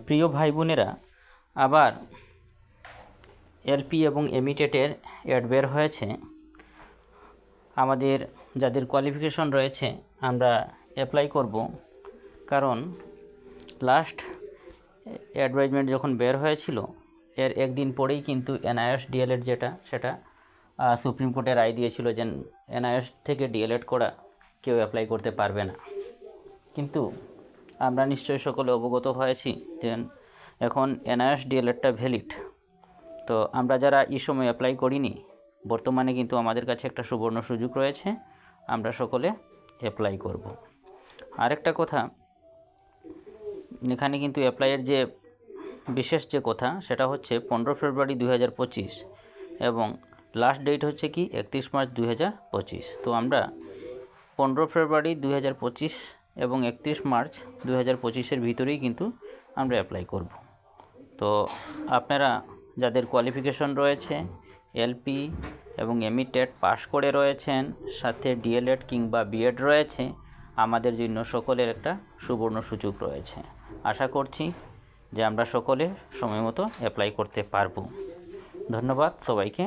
প্রিয় ভাই বোনেরা, আবার এলপি এবং এমিটেটের অ্যাড বের হয়েছে। আমাদের যাদের কোয়ালিফিকেশন রয়েছে আমরা অ্যাপ্লাই করব, কারণ লাস্ট অ্যাডভার্টাইজমেন্ট যখন বের হয়েছিল এর একদিন পরেই কিন্তু এনআইএস ডিএলএড সেটা সুপ্রিম কোর্টে রায় দিয়েছিল যে এনআইএস থেকে ডিএলএড করা কেউ অ্যাপ্লাই করতে পারবে না। কিন্তু আমরা নিশ্চয়ই সকলে অবগত হয়েছি যে এখন এনআইএস ডিএলএডটা ভ্যালিড। তো আমরা যারা এই সময় অ্যাপ্লাই করিনি, বর্তমানে কিন্তু আমাদের কাছে একটা সুবর্ণ সুযোগ রয়েছে, আমরা সকলে অ্যাপ্লাই করব। আরেকটা কথা, এখানে কিন্তু অ্যাপ্লাইয়ের যে বিশেষ যে কথা সেটা হচ্ছে 15 ফেব্রুয়ারি 2025 এবং লাস্ট ডেট হচ্ছে কি 31 মার্চ 2025। তো আমরা 15 ফেব্রুয়ারি 2025 এবং 31 মার্চ 2025-এর ভিতরেই কিন্তু আমরা অ্যাপ্লাই করব। তো আপনারা যাদের কোয়ালিফিকেশন রয়েছে, এলপি এবং এমিটেট পাস করে রয়েছেন, সাথে ডিএলএড কিংবা বিএড রয়েছে, আমাদের জন্য সকলের একটা সুবর্ণ সুযোগ রয়েছে। আশা করছি যে আমরা সকলে সময় মতো অ্যাপ্লাই করতে পারব। ধন্যবাদ সবাইকে।